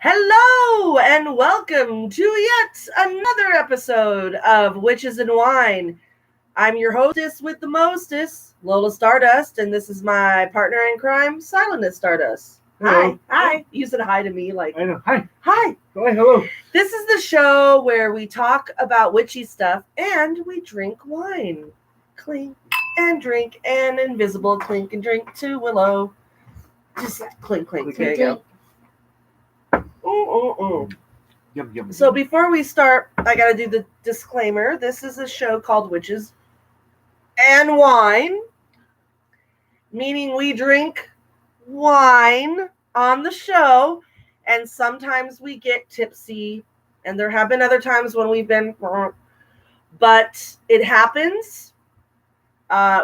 Hello and welcome to yet another episode of Witches and Wine. I'm your hostess with the mostest, Lola Stardust, and this is my partner in crime, Silent Stardust. Hello. Hi. You said hi to me like, I know. Hi. Hi. Hello. This is the show where we talk about witchy stuff and we drink wine. Clink and drink and invisible clink and drink to Willow. Just clink, clink. There you go. Yum. So before we start, I gotta do the disclaimer. This is a show called Witches and Wine, meaning we drink wine on the show, and sometimes we get tipsy, and there have been other times when we've been, but it happens.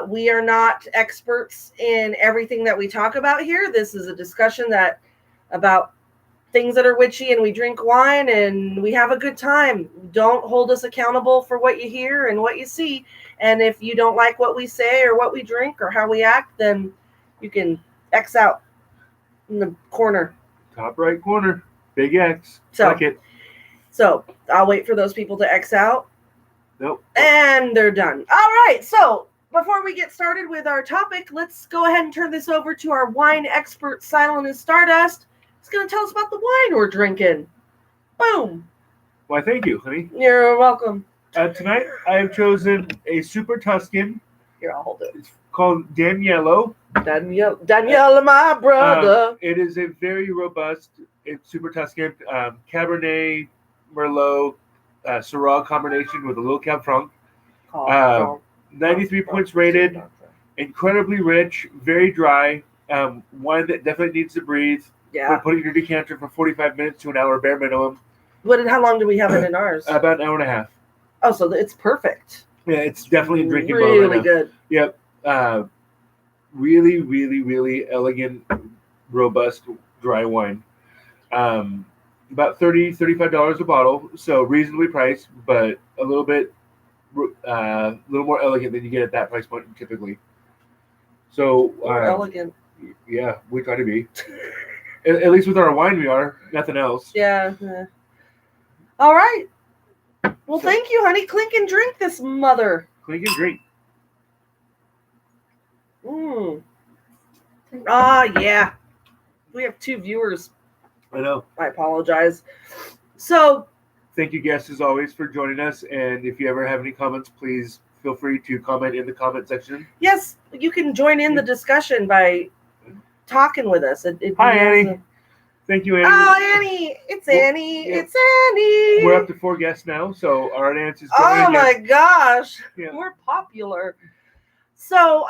We are not experts in everything that we talk about here. This is a discussion about things that are witchy, and we drink wine and we have a good time. Don't hold us accountable for what you hear and what you see. And if you don't like what we say or what we drink or how we act, then you can X out in the corner. Top right corner. Big X. Click it. So I'll wait for those people to X out. Nope. And they're done. All right. So before we get started with our topic, let's go ahead and turn this over to our wine expert, Silent Stardust. He's going to tell us about the wine we're drinking. Boom. Why, thank you, honey. You're welcome. Tonight, I have chosen a Super Tuscan. Here, I'll hold it. It's called Danielo. Daniela, my brother. It is a very robust, it's Super Tuscan, Cabernet, Merlot, Syrah combination with a little Cab Franc. 93 points rated. Incredibly rich, very dry. Wine that definitely needs to breathe. Yeah. Put it in your decanter for 45 minutes to an hour, bare minimum. How long do we have it in ours? About an hour and a half. Oh, so it's perfect. Yeah, it's definitely a drinking mode. Really good. Yep. Really, really, really elegant, robust, dry wine. About $35 a bottle, so reasonably priced, but a little more elegant than you get at that price point typically. So More elegant. Yeah, we try to be. At least with our wine, we are. Nothing else. Yeah. All right. Well, thank you, honey. Clink and drink this mother. Clink and drink. Yeah. We have 2 viewers. I know. I apologize. So, thank you, guests, as always, for joining us. And if you ever have any comments, please feel free to comment in the comment section. Yes, you can join in the discussion by talking with us. Hi, Annie. Thank you, Annie. Oh, Annie. It's Annie. Yeah. It's Annie. We're up to 4 guests now, so our audience is growing. Oh, my gosh. Yeah. We're popular. So,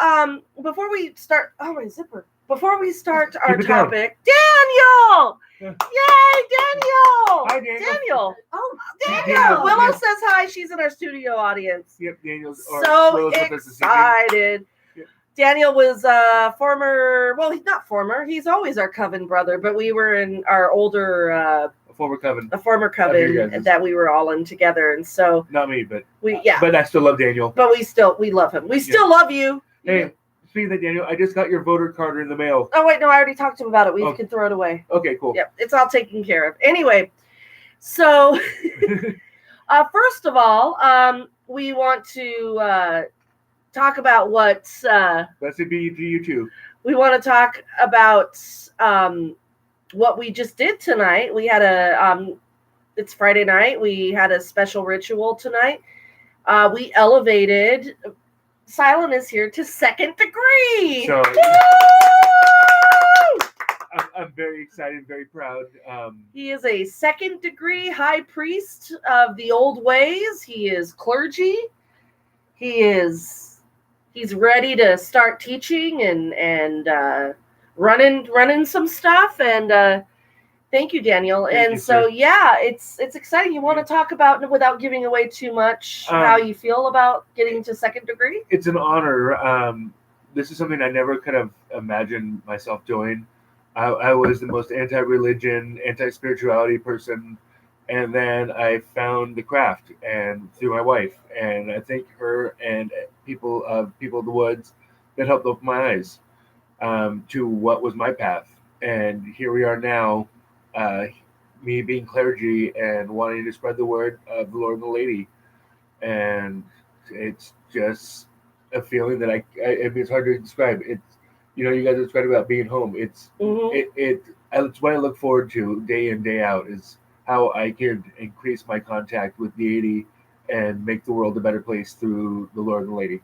before we start... Oh, my zipper. Before we start our topic... Daniel! Yeah. Yay, Daniel! Hi, Daniel. Daniel. Oh, Daniel. Willow says hi. She's in our studio audience. Yep, Daniel's so excited. Daniel was he's not former. He's always our coven brother, but we were in our older... a former coven that we were all in together. And so... Not me, but... But I still love Daniel. But we love him. We still love you. Hey, speaking of that, Daniel, I just got your voter card in the mail. Oh, wait, no, I already talked to him about it. We can throw it away. Okay, cool. Yep, it's all taken care of. Anyway, so... first of all, we want to... talk about what that's a be to you too. We want to talk about what we just did tonight. We had it's Friday night. We had a special ritual tonight. We elevated Silent is here to 2nd degree. So I'm very excited, very proud. He is a 2nd degree high priest of the old ways. He is clergy. He's ready to start teaching and running some stuff. And thank you, Daniel. Thank you, it's exciting. You want to talk about, without giving away too much, how you feel about getting to 2nd degree? It's an honor. This is something I never could have imagined myself doing. I was the most anti-religion, anti-spirituality person. And then I found the craft, and through my wife, and I thank her and people of the woods that helped open my eyes to what was my path. And here we are now, me being clergy and wanting to spread the word of the Lord and the Lady, and it's just a feeling that I mean, it's hard to describe. It's, you know, you guys described about being home. It's it's what I look forward to day in, day out, is how I could increase my contact with deity and make the world a better place through the Lord and the Lady.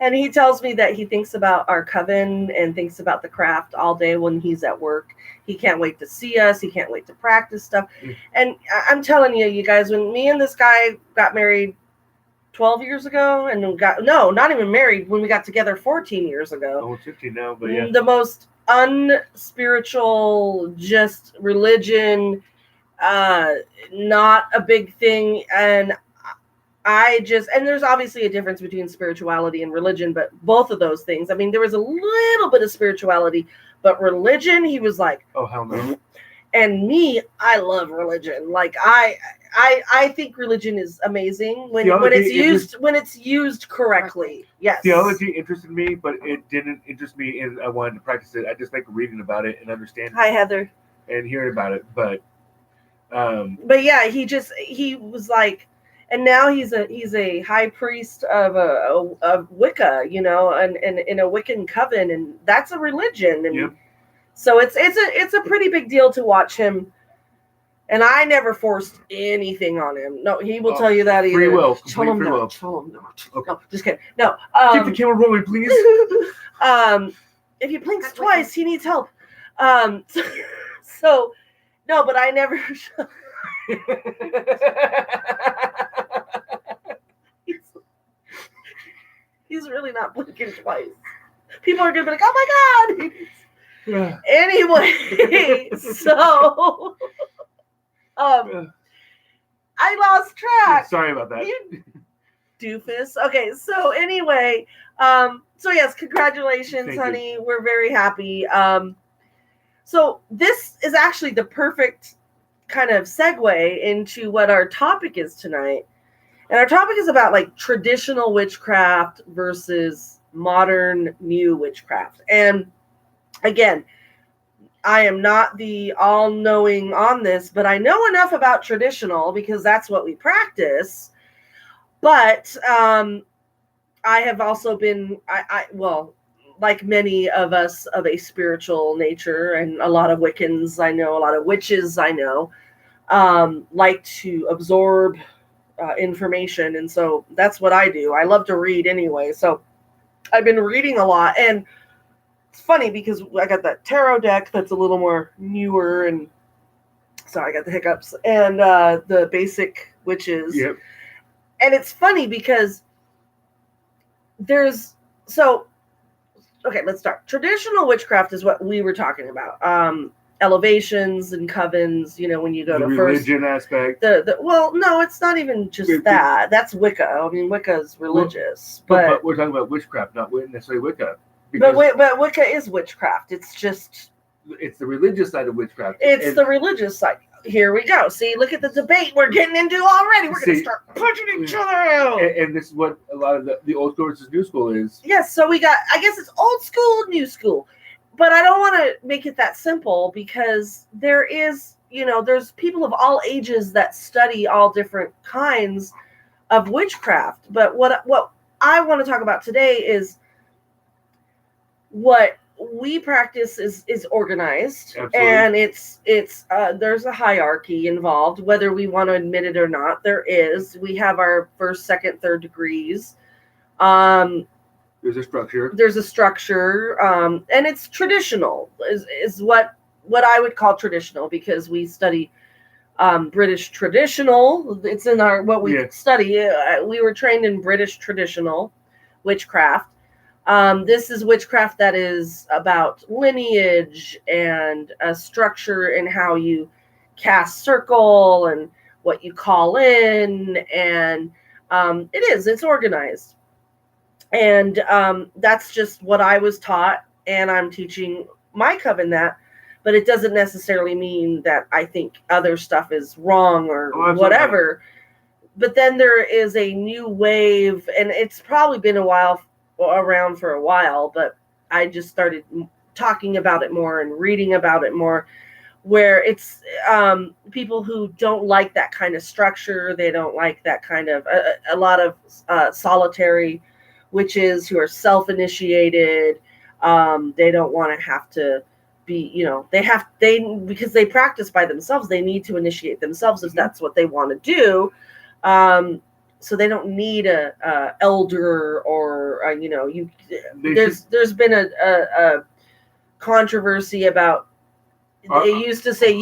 And he tells me that he thinks about our coven and thinks about the craft all day when he's at work. He can't wait to see us. He can't wait to practice stuff. And I'm telling you, you guys, when me and this guy got married 12 years ago, and not even married, when we got together 14 years ago. Almost 15 now, but yeah. The most unspiritual, just religion, not a big thing. And and there's obviously a difference between spirituality and religion, but both of those things, I mean, there was a little bit of spirituality, but religion, he was like, oh, hell no. And me, I love religion. Like I think religion is amazing when it's used correctly. Yes. Theology interested me, but it didn't interest me in I wanted to practice it. I just like reading about it and understanding. Hi, Heather. And hearing about it, but yeah, he was like, and now he's a high priest of Wicca, you know, and in a Wiccan coven, and that's a religion, and yep. So it's a pretty big deal to watch him. And I never forced anything on him. No, he will tell you that either. Free will. Tell him free not. will. Tell him not. Okay. No, just kidding. No. Keep the camera rolling, please. If he blinks twice, he needs help. So no, but I never. He's really not blinking twice. People are gonna be like, "Oh my god!" Yeah. Anyway, so I lost track. Sorry about that. You doofus. Okay, so anyway, so yes, congratulations, Thank honey. you. We're very happy. So this is actually the perfect kind of segue into what our topic is tonight. And our topic is about like traditional witchcraft versus modern new witchcraft. And again, I am not the all-knowing on this, but I know enough about traditional because that's what we practice. But I have also been, well, like many of us of a spiritual nature, and a lot of Wiccans I know, a lot of witches I know, like to absorb information. And so that's what I do. I love to read anyway. So I've been reading a lot, and it's funny because I got that tarot deck that's a little more newer, and sorry, I got the hiccups, and the basic witches. Yep. And it's funny because okay, let's start. Traditional witchcraft is what we were talking about. Elevations and covens, you know, when you go the to religion aspect. Well, no, it's not even just that. That's Wicca. I mean, Wicca is religious, but we're talking about witchcraft, not necessarily Wicca. But Wicca is witchcraft. It's the religious side of witchcraft. It's the religious side. Here we go. See, look at the debate we're getting into already. We're going to start punching each other out. And this is what a lot of the old school versus new school is. Yes, so we got, I guess it's old school, new school. But I don't want to make it that simple because there is, you know, there's people of all ages that study all different kinds of witchcraft. But what I want to talk about today is what we practice is organized. Absolutely. And it's there's a hierarchy involved, whether we want to admit it or not. There is. We have our first, second, third degrees. There's a structure. And it's traditional is what I would call traditional, because we study British traditional. It's in our what we study. We were trained in British traditional witchcraft. This is witchcraft that is about lineage and a structure in how you cast circle and what you call in, and it's organized. And that's just what I was taught, and I'm teaching my coven that, but it doesn't necessarily mean that I think other stuff is wrong or whatever. But then there is a new wave, and it's probably been around for a while, but I just started talking about it more and reading about it more, where it's people who don't like that kind of structure. They don't like that kind of a lot of solitary witches who are self-initiated. They don't want to have to be, because they practice by themselves. They need to initiate themselves if that's what they want to do. So they don't need a elder or there's been a controversy about. They used to say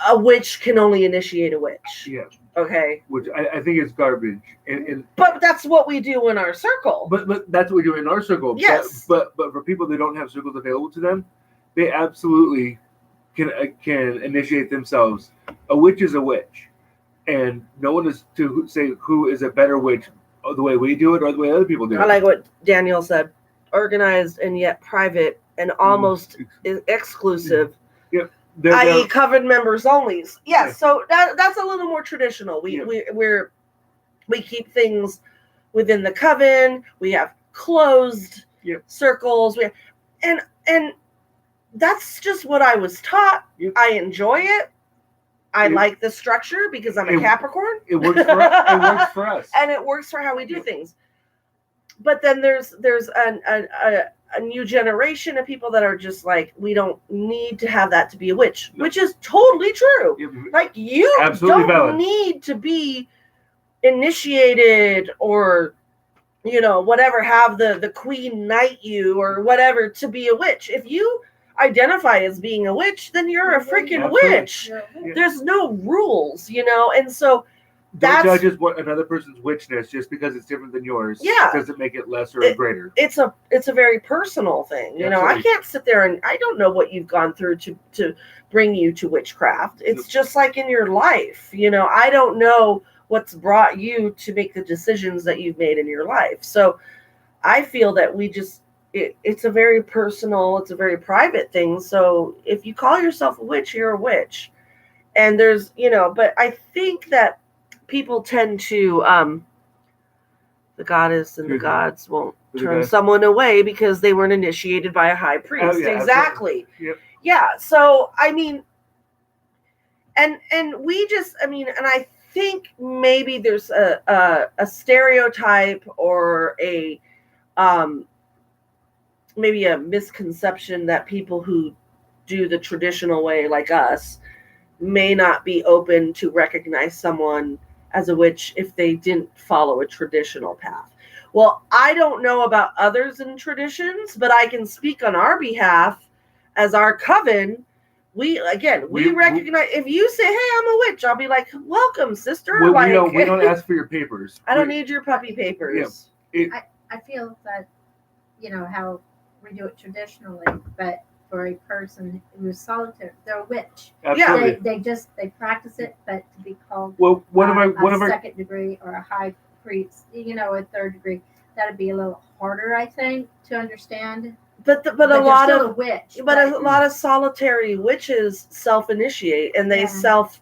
a witch can only initiate a witch. Yeah. Okay. Which I think is garbage. But that's what we do in our circle. But that's what we do in our circle. Yes. But for people that don't have circles available to them, they absolutely can initiate themselves. A witch is a witch, and no one is to say who is a better witch, the way we do it or the way other people do it. I like what Daniel said: organized and yet private and almost exclusive. Yep. I.e. coven members only. Yeah, so that's a little more traditional. We keep things within the coven. We have closed circles. And that's just what I was taught. Yep. I enjoy it. I like the structure because I'm a Capricorn. It works for us. It works for us. And it works for how we do things. But then there's a new generation of people that are just like, we don't need to have that to be a witch, which is totally true. Like, you don't need to be initiated or, whatever, have the queen knight you or whatever to be a witch. If you identify as being a witch, then you're a freaking witch. Yeah. There's no rules, and so don't judge another person's witchness just because it's different than yours. Yeah, doesn't make it lesser or greater. It's a very personal thing. I can't sit there and I don't know what you've gone through to bring you to witchcraft. It's just like in your life. I don't know what's brought you to make the decisions that you've made in your life. So I feel that it's a very personal, it's a very private thing. So if you call yourself a witch, you're a witch. And there's, but I think that people tend to, the goddess and the gods won't turn someone away because they weren't initiated by a high priest. Oh, yeah, exactly. Yep. Yeah. So, I mean, and we just, and I think maybe there's a stereotype or maybe a misconception that people who do the traditional way like us may not be open to recognize someone as a witch if they didn't follow a traditional path. Well, I don't know about others in traditions, but I can speak on our behalf as our coven. We recognize, if you say, hey, I'm a witch, I'll be like, welcome, sister. We don't ask for your papers. I don't need your puppy papers. I feel that, how we do it traditionally, but for a person who's solitary, they're a witch. Absolutely. They practice it, but to be called one of our second degree or a high priest, a third degree, that'd be a little harder, I think, to understand. But a lot of witch. But a lot of solitary witches self-initiate and they self.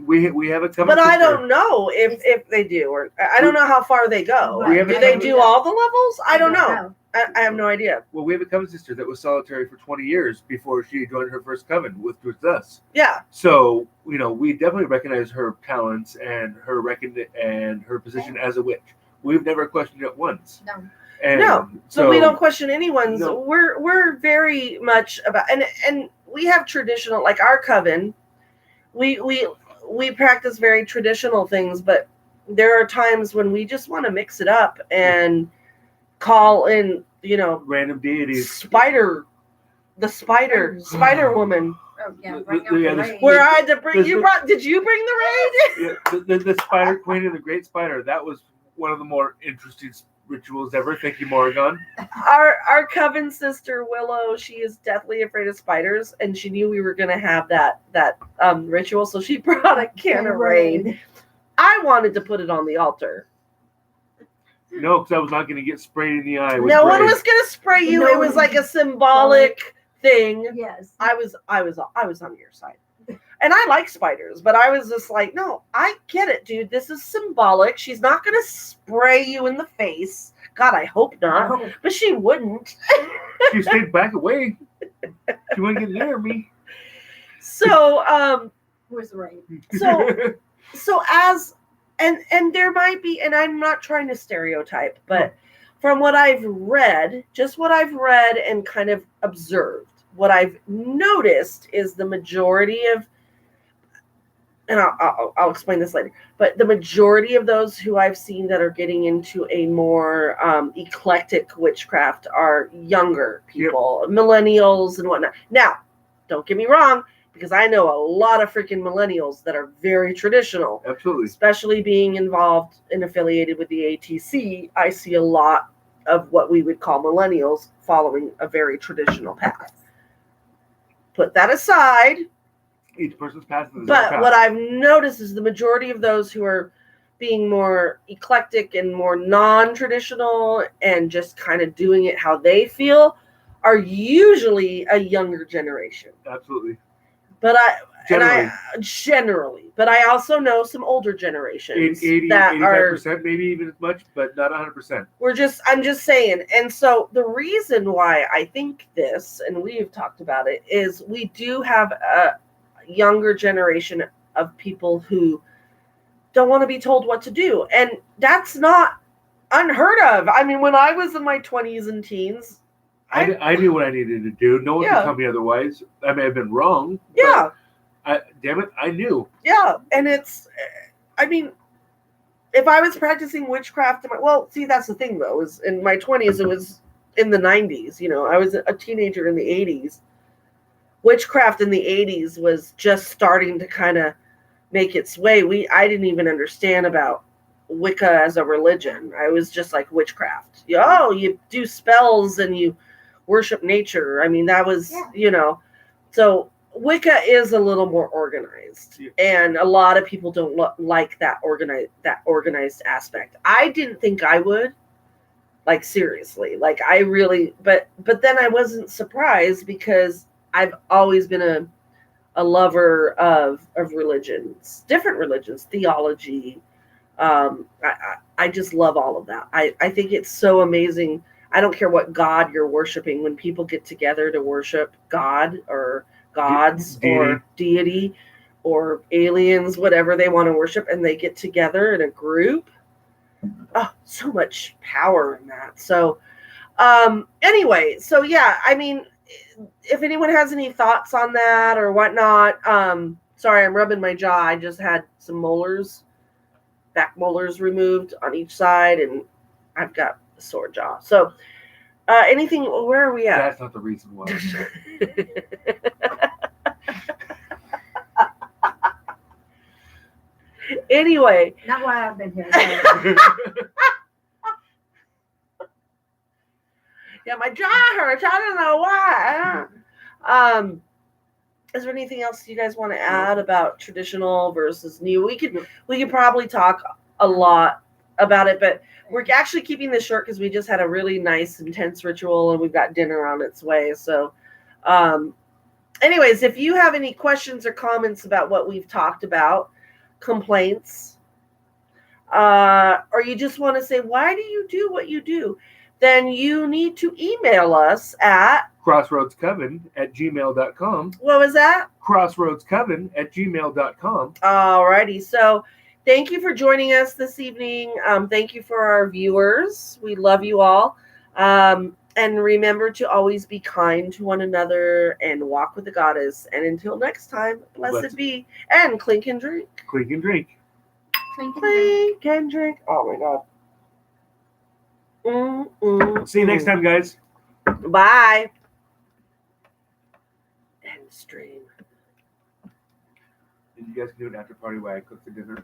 We have a coven. But I don't know if they do, or I don't know how far they go. Do they do all the levels? I don't know. I have no idea. Well, we have a coven sister that was solitary for 20 years before she joined her first coven with us. Yeah. So, we definitely recognize her talents and her position as a witch. We've never questioned it once. No. So we don't question anyone's. No. We're very much about and we have traditional, like our coven. We practice very traditional things, but there are times when we just want to mix it up and call in, random deities. Spider woman. Oh yeah, bring out the raid. Where I had to bring did you bring the raid? Yeah, the spider queen and the great spider. That was one of the more interesting rituals ever. Thank you, Morrigan. Our coven sister Willow, she is deathly afraid of spiders, and she knew we were going to have that ritual, so she brought a can of raid. I wanted to put it on the altar. No, because I was not going to get sprayed in the eye. No one was going to spray you. It was like a symbolic thing. Yes, I was on your side. And I like spiders, but I was just like, no, I get it, dude. This is symbolic. She's not going to spray you in the face. God, I hope not. But she wouldn't. She stayed back away. She wouldn't get near me. So, Was right. so as and there might be, and I'm not trying to stereotype, but from what I've read, just what I've read and kind of observed, what I've noticed is the majority of, and I'll explain this later, but the majority of those who I've seen that are getting into a more eclectic witchcraft are younger people, millennials and whatnot. Now, don't get me wrong, because I know a lot of freaking millennials that are very traditional. Absolutely. Especially being involved and affiliated with the ATC, I see a lot of what we would call millennials following a very traditional path. Put that aside. Each person's path is their path. But what I've noticed is the majority of those who are being more eclectic and more non-traditional and just kind of doing it how they feel are usually a younger generation. Absolutely. But generally, but I also know some older generations 85%, maybe even as much, but not 100%. I'm just saying. And so the reason why I think this, and we've talked about it, is we do have a younger generation of people who don't want to be told what to do. And that's not unheard of. I mean, when I was in my 20s and teens, I knew what I needed to do. No one could tell me otherwise. I may have been wrong. Yeah. Damn it, I knew. Yeah, and I mean, if I was practicing witchcraft, that's the thing though, is in my 20s, it was in the 90s, I was a teenager in the 80s. Witchcraft in the 80s was just starting to kind of make its way. I didn't even understand about Wicca as a religion. I was just like witchcraft. You do spells and you worship nature. I mean, that was, so Wicca is a little more organized, and a lot of people don't like that organized aspect. I didn't think I would, like, seriously, like I really, but then I wasn't surprised because I've always been a lover of religions, different religions, theology. I just love all of that. I think it's so amazing. I don't care what God you're worshiping. When people get together to worship God or gods or deity or aliens, whatever they want to worship, and they get together in a group, so much power in that. So anyway, so yeah, I mean, if anyone has any thoughts on that or whatnot, sorry, I'm rubbing my jaw. I just had some back molars removed on each side, and I've got a sore jaw. So anything, where are we at? That's not the reason why. Anyway. Not why I've been here. Yeah, my jaw hurts. I don't know why. Is there anything else you guys want to add about traditional versus new? We could probably talk a lot about it, but we're actually keeping this short because we just had a really nice, intense ritual, and we've got dinner on its way. So, anyways, if you have any questions or comments about what we've talked about, complaints, or you just want to say, why do you do what you do? Then you need to email us at crossroadscoven@gmail.com. What was that? crossroadscoven@gmail.com. Alrighty. So thank you for joining us this evening. Thank you for our viewers. We love you all. And remember to always be kind to one another and walk with the goddess. And until next time, blessed be. And clink and drink. Clink and drink. Clink and drink. Oh my God. See you next time, guys. Bye. End stream. And you guys can do an after party while I cook the dinner.